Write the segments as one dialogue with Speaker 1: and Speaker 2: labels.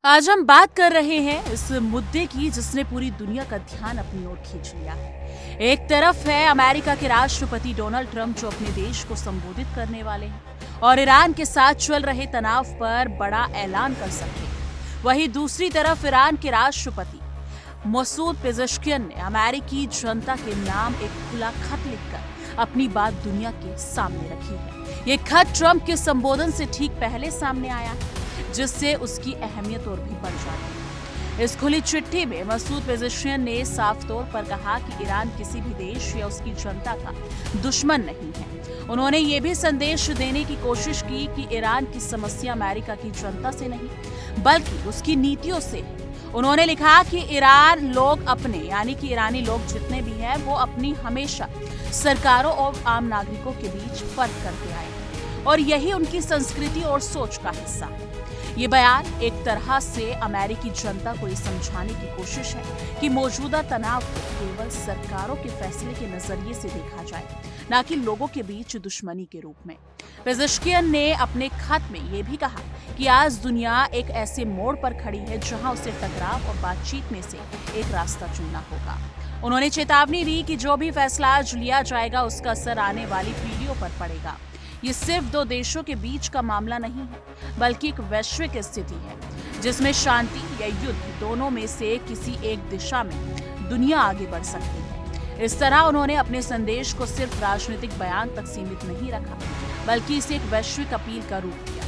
Speaker 1: आज हम बात कर रहे हैं इस मुद्दे की जिसने पूरी दुनिया का ध्यान अपनी ओर खींच लिया है। एक तरफ है अमेरिका के राष्ट्रपति डोनाल्ड ट्रंप जो अपने देश को संबोधित करने वाले हैं और ईरान के साथ चल रहे तनाव पर बड़ा ऐलान कर सकते हैं। वहीं दूसरी तरफ ईरान के राष्ट्रपति मसूद पेजेश्कियन ने अमेरिकी जनता के नाम एक खुला खत लिखकर अपनी बात दुनिया के सामने रखी है। ये खत ट्रंप के संबोधन से ठीक पहले सामने आया है, जिससे उसकी अहमियत और भी बढ़ जाती है। इस खुली चिट्ठी में मसूद पेजेश्कियन ने साफ तौर पर कहा कि ईरान किसी भी देश या उसकी जनता का दुश्मन नहीं है। उन्होंने ये भी संदेश देने की कोशिश की कि ईरान की समस्या अमेरिका की जनता से नहीं बल्कि उसकी नीतियों से है। उन्होंने लिखा कि ईरान लोग अपने यानी कि ईरानी लोग जितने भी हैं वो अपनी हमेशा सरकारों और आम नागरिकों के बीच फर्क करते आए हैं और यही उनकी संस्कृति और सोच का हिस्सा है। ये बयान एक तरह से अमेरिकी जनता को ये समझाने की कोशिश है कि मौजूदा तनाव को केवल सरकारों के फैसले के नजरिए से देखा जाए, न कि लोगों के बीच दुश्मनी के रूप में। पेजेश्कियन ने अपने खत में ये भी कहा कि आज दुनिया एक ऐसे मोड़ पर खड़ी है जहां उसे टकराव और बातचीत में से एक रास्ता चुनना होगा। उन्होंने चेतावनी दी कि जो भी फैसला आज लिया जाएगा उसका असर आने वाली पीढ़ियों पर पड़ेगा। ये सिर्फ दो देशों के बीच का मामला नहीं है बल्कि एक वैश्विक स्थिति है जिसमें शांति या युद्ध दोनों में से किसी एक दिशा में दुनिया आगे बढ़ सकती है। इस तरह उन्होंने अपने संदेश को सिर्फ राजनीतिक बयान तक सीमित नहीं रखा बल्कि इसे एक वैश्विक अपील का रूप दिया।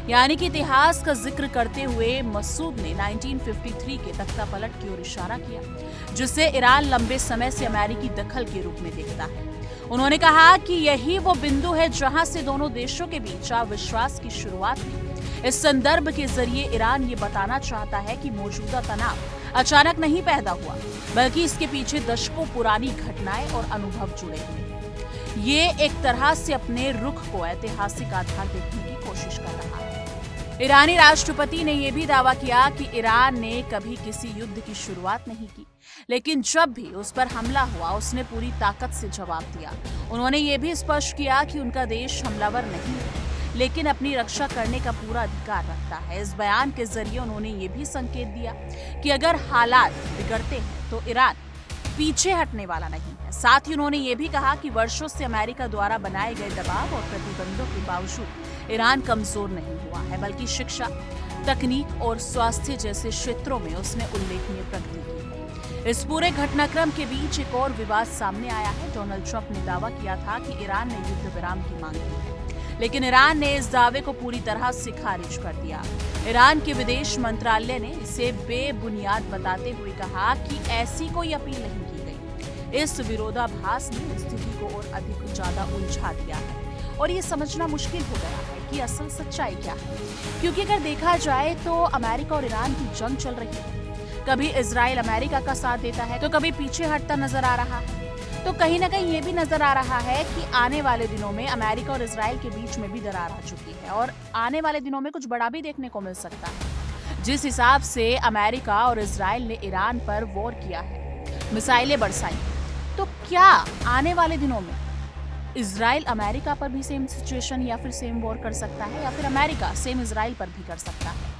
Speaker 1: यानी कि इतिहास का जिक्र करते हुए मसूद ने 1953 के तख्ता पलट की ओर इशारा किया जिसे ईरान लंबे समय से अमेरिकी दखल के रूप में देखता है। उन्होंने कहा कि यही वो बिंदु है जहां से दोनों देशों के बीच अविश्वास की शुरुआत हुई। इस संदर्भ के जरिए ईरान ये बताना चाहता है कि मौजूदा तनाव अचानक नहीं पैदा हुआ बल्कि इसके पीछे दशकों पुरानी घटनाएं और अनुभव जुड़े हुए हैं। ये एक तरह से अपने रुख को ऐतिहासिक आधार देखने की कोशिश कर रहा है। ईरानी राष्ट्रपति ने यह भी दावा किया कि ईरान ने कभी किसी युद्ध की शुरुआत नहीं की, लेकिन जब भी उस पर हमला हुआ उसने पूरी ताकत से जवाब दिया। उन्होंने ये भी स्पष्ट किया कि उनका देश हमलावर नहीं है लेकिन अपनी रक्षा करने का पूरा अधिकार रखता है। इस बयान के जरिए उन्होंने ये भी संकेत दिया कि अगर हालात बिगड़ते हैं तो ईरान पीछे हटने वाला नहीं है। साथ ही उन्होंने ये भी कहा कि वर्षों से अमेरिका द्वारा बनाए गए दबाव और प्रतिबंधों के बावजूद ईरान कमजोर नहीं हुआ है बल्कि शिक्षा, तकनीक और स्वास्थ्य जैसे क्षेत्रों में उसने उल्लेखनीय प्रगति की। इस पूरे घटनाक्रम के बीच एक और विवाद सामने आया है। डोनाल्ड ट्रंप ने दावा किया था कि ईरान ने युद्ध विराम की मांग की है, लेकिन ईरान ने इस दावे को पूरी तरह से खारिज कर दिया। ईरान के विदेश मंत्रालय ने इसे बेबुनियाद बताते हुए कहा कि ऐसी कोई अपील नहीं की गई। इस विरोधाभास ने स्थिति को और अधिक ज्यादा उलझा दिया है और ये समझना मुश्किल हो गया है कि असल सच्चाई क्या है, क्योंकि अगर देखा जाए तो अमेरिका और ईरान की जंग चल रही है। कभी इजराइल अमेरिका का साथ देता है तो कभी पीछे हटता नजर आ रहा है। तो कहीं ना कहीं ये भी नजर आ रहा है कि आने वाले दिनों में अमेरिका और इजराइल के बीच में भी दरार आ चुकी है और आने वाले दिनों में कुछ बड़ा भी देखने को मिल सकता है। जिस हिसाब से अमेरिका और इजराइल ने ईरान पर वॉर किया है, मिसाइलें बरसाई, तो क्या आने वाले दिनों में इजराइल अमेरिका पर भी सेम सिचुएशन या फिर सेम वॉर कर सकता है या फिर अमेरिका सेम इजराइल पर भी कर सकता है।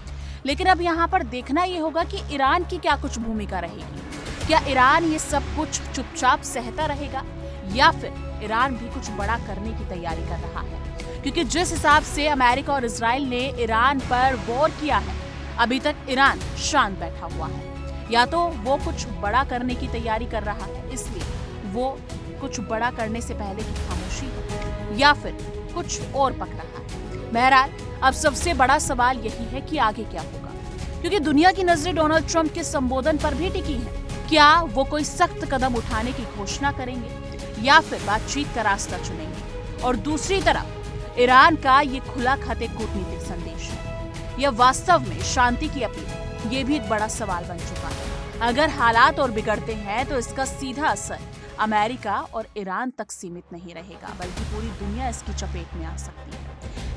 Speaker 1: लेकिन अब यहाँ पर देखना ये होगा कि ईरान की क्या कुछ भूमिका रहेगी। क्या ईरान ये सब कुछ चुपचाप सहता रहेगा या फिर ईरान भी कुछ बड़ा करने की तैयारी कर रहा है? क्योंकि जिस हिसाब से अमेरिका और इजराइल ने ईरान पर वॉर किया है, अभी तक ईरान शांत बैठा हुआ है। या तो वो कुछ बड़ा करने की तैयारी कर रहा है इसलिए वो कुछ बड़ा करने से पहले की खामोशी है, या फिर कुछ और पक रहा है। बहरहाल अब सबसे बड़ा सवाल यही है कि आगे क्या होगा, क्योंकि दुनिया की नजरें डोनाल्ड ट्रंप के संबोधन पर भी टिकी हैं। क्या वो कोई सख्त कदम उठाने की घोषणा करेंगे या फिर बातचीत का रास्ता चुनेंगे? और दूसरी तरफ ईरान का ये खुला खत एक कूटनीतिक संदेश है या वास्तव में शांति की अपील? ये भी एक बड़ा सवाल बन चुका है। अगर हालात और बिगड़ते हैं तो इसका सीधा असर अमेरिका और ईरान तक सीमित नहीं रहेगा बल्कि पूरी दुनिया इसकी चपेट में आ सकती है।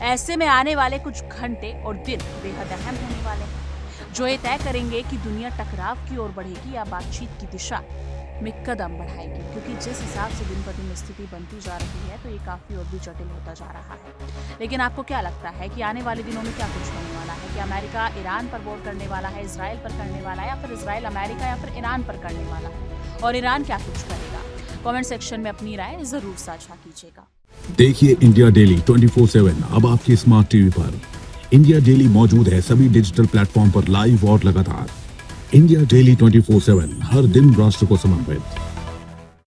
Speaker 1: ऐसे में आने वाले कुछ घंटे और दिन बेहद अहम होने वाले हैं जो ये तय करेंगे कि दुनिया टकराव की ओर बढ़ेगी या बातचीत की दिशा में कदम बढ़ाएगी, क्योंकि जिस हिसाब से दिन पर दिन स्थिति बनती जा रही है तो ये काफ़ी और भी जटिल होता जा रहा है। लेकिन आपको क्या लगता है कि आने वाले दिनों में क्या कुछ होने वाला है? कि अमेरिका ईरान पर वॉर करने वाला है, इसराइल पर करने वाला है, या फिर इसराइल अमेरिका या फिर ईरान पर करने वाला है? और ईरान क्या कुछ करेगा? कमेंट सेक्शन में अपनी राय जरूर साझा कीजिएगा।
Speaker 2: देखिए इंडिया डेली 24/7 अब आपकी स्मार्ट टीवी पर। इंडिया डेली मौजूद है सभी डिजिटल प्लेटफॉर्म पर लाइव और लगातार। इंडिया डेली 24/7 हर दिन राष्ट्र को समर्पित।